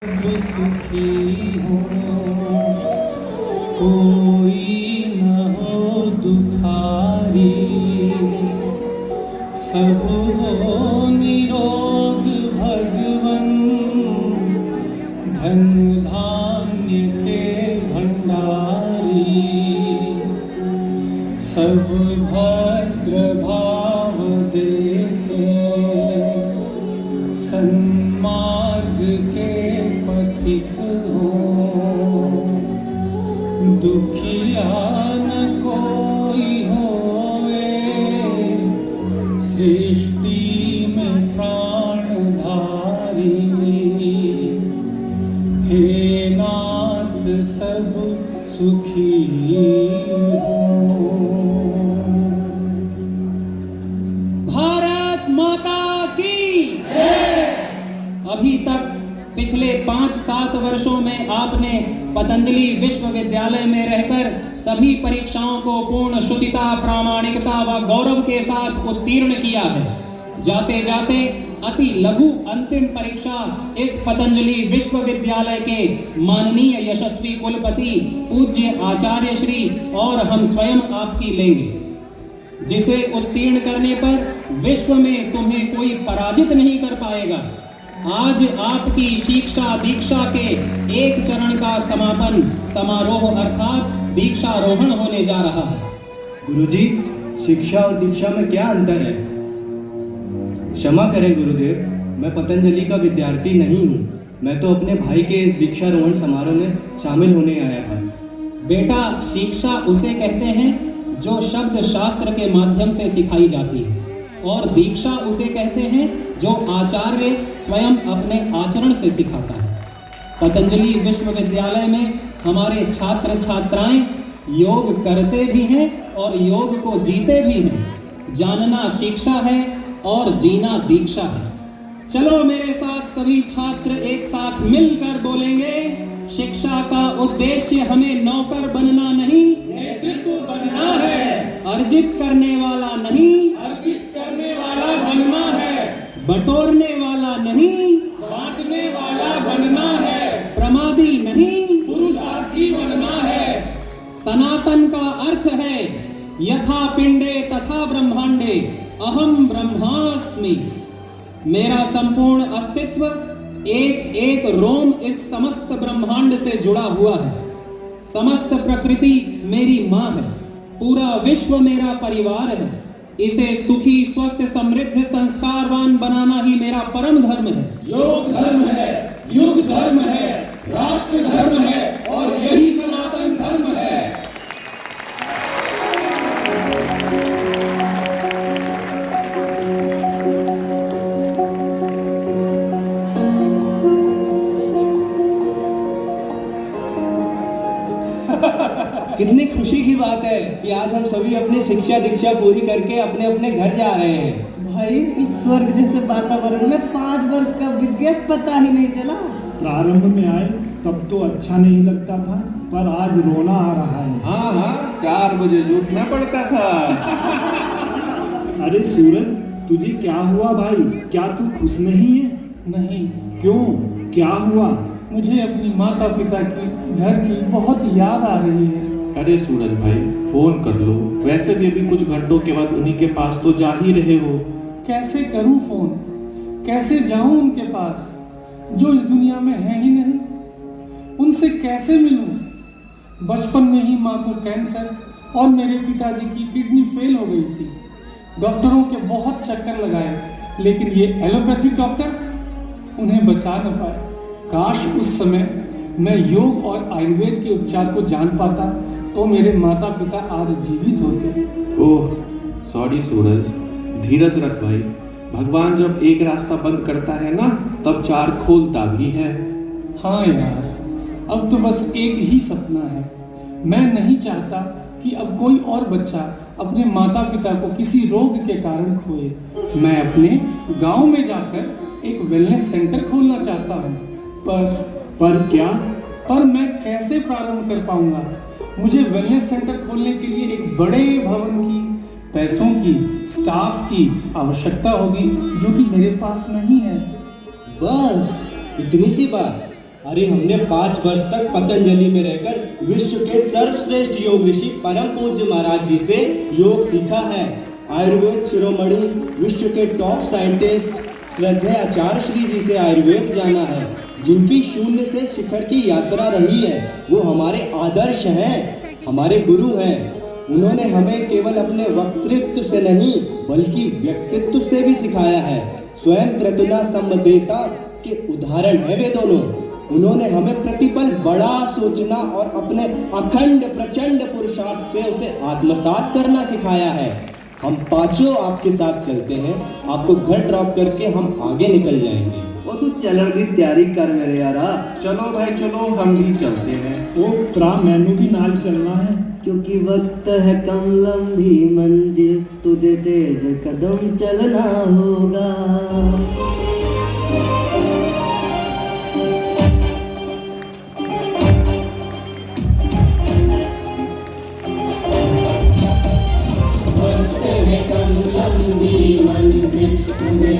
सुखी हो, कोई न हो दुखारी, सब हो निरोग भगवन, धन धान्य के भंडारी, सब भद्र भाव देखे, सन्मार्ग के पथिक हो, दुखिया न कोई होवे, सृष्टि में प्राणधारी, हे नाथ सब सुखी हो। भारत माता की जय। अभी तक पिछले 5-7 वर्षों में आपने पतंजलि विश्वविद्यालय में रहकर सभी परीक्षाओं को पूर्ण शुचिता, प्रामाणिकता व गौरव के साथ उत्तीर्ण किया है। जाते जाते अति लघु अंतिम परीक्षा इस पतंजलि विश्वविद्यालय के माननीय यशस्वी कुलपति पूज्य आचार्य श्री और हम स्वयं आपकी लेंगे, जिसे उत्तीर्ण करने पर विश्व में तुम्हें कोई पराजित नहीं कर पाएगा। आज आपकी शिक्षा दीक्षा के एक चरण का समापन समारोह अर्थात दीक्षारोहण होने जा रहा है। गुरुजी, शिक्षा और दीक्षा में क्या अंतर है? क्षमा करें गुरुदेव, मैं पतंजलि का विद्यार्थी नहीं हूँ। मैं तो अपने भाई के इस दीक्षारोहण समारोह में शामिल होने आया था। बेटा, शिक्षा उसे कहते हैं जो शब्द शास्त्र के माध्यम से सिखाई जाती है, और दीक्षा उसे कहते हैं जो आचार्य स्वयं अपने आचरण से सिखाता है। पतंजलि विश्वविद्यालय में हमारे छात्र छात्राएं योग करते भी हैं और योग को जीते भी हैं। जानना शिक्षा है और जीना दीक्षा है। चलो मेरे साथ सभी छात्र एक साथ मिलकर बोलेंगे, शिक्षा का उद्देश्य हमें नौकर बनना नहीं, नेतृत्व बनना है। अर्जित करने वाला नहीं, अर्पित करने वाला बनना है। बटोरने वाला नहीं, बांटने वाला बनना है। प्रमादी नहीं, पुरुषार्थी बनना है। सनातन का अर्थ है यथा पिंडे तथा ब्रह्मांडे अहम ब्रह्मास्मि। मेरा संपूर्ण अस्तित्व एक एक रोम इस समस्त ब्रह्मांड से जुड़ा हुआ है। समस्त प्रकृति मेरी माँ है, पूरा विश्व मेरा परिवार है। इसे सुखी, स्वस्थ, समृद्ध, संस्कारवान बनाना ही मेरा परम धर्म है। योग धर्म है, युग धर्म है, राष्ट्र धर्म है और यही सनातन धर्म है। कितनी खुशी की बात है कि आज हम सभी अपनी शिक्षा दीक्षा पूरी करके अपने अपने घर जा रहे हैं। भाई, इस स्वर्ग जैसे वातावरण में 5 वर्ष कब बीत गया पता ही नहीं चला। प्रारंभ में आए तब तो अच्छा नहीं लगता था, पर आज रोना आ रहा है। हाँ, 4 बजे उठना पड़ता था। अरे सूरज, तुझे क्या हुआ भाई? क्या तू खुश नहीं है? नहीं, क्यों, क्या हुआ? मुझे अपनी माता पिता की, घर की बहुत याद आ रही है। अरे सूरज भाई, फोन कर लो। वैसे भी अभी कुछ घंटों के बाद उन्हीं के पास तो जा ही रहे हो। कैसे करूं फोन, कैसे जाऊं उनके पास जो इस दुनिया में है ही नहीं? उनसे कैसे मिलूं? बचपन में ही माँ को कैंसर और मेरे पिताजी की किडनी फेल हो गई थी। डॉक्टरों के बहुत चक्कर लगाए, लेकिन ये एलोपैथिक डॉक्टर्स उन्हें बचा न पाए। काश उस समय मैं योग और आयुर्वेद के उपचार को जान पाता तो मेरे माता पिता आज जीवित होते। ओह सॉरी सूरज, धीरज रख भाई। भगवान जब एक रास्ता बंद करता है ना, तब 4 खोलता भी है। हाँ यार, अब तो बस एक ही सपना है। मैं नहीं चाहता कि अब कोई और बच्चा अपने माता पिता को किसी रोग के कारण खोए। मैं अपने गांव में जाकर एक वेलनेस सेंटर खोलना चाहता हूँ। पर क्या? पर मैं कैसे प्रारंभ कर पाऊंगा? मुझे वेलनेस सेंटर खोलने के लिए एक बड़े भवन की, पैसों की, स्टाफ की आवश्यकता होगी, जो कि मेरे पास नहीं है। बस इतनी सी बात? अरे हमने 5 वर्ष तक पतंजलि में रहकर विश्व के सर्वश्रेष्ठ योग ऋषि परम पूज्य महाराज जी से योग सीखा है। आयुर्वेद शिरोमणि विश्व के टॉप साइंटिस्ट श्रद्धेय आचार्य श्री जी से आयुर्वेद जाना है, जिनकी शून्य से शिखर की यात्रा रही है। वो हमारे आदर्श हैं, हमारे गुरु हैं। उन्होंने हमें केवल अपने वक्तृत्व से नहीं बल्कि व्यक्तित्व से भी सिखाया है। स्वयं क्रतुना सम्मदेता के उदाहरण है वे दोनों। उन्होंने हमें प्रतिपल बड़ा सोचना और अपने अखंड प्रचंड पुरुषार्थ से उसे आत्मसात करना सिखाया है। हम पांचों आपके साथ चलते हैं, आपको घर ड्रॉप करके हम आगे निकल जाएंगे। ਉਹ ਤੂੰ ਚੱਲਣ ਦੀ ਤਿਆਰੀ ਕਰ ਮੇਰੇ ਯਾਰਾ चलो भाई चलो, हम भी चलते हैं। ओ प्रा मैनू भी नाल चलना है। क्योंकि वक्त है कम लंबी मंजिल तुझे तेज कदम चलना होगा। वक्त है कम लंबी मंजिल तुम्हें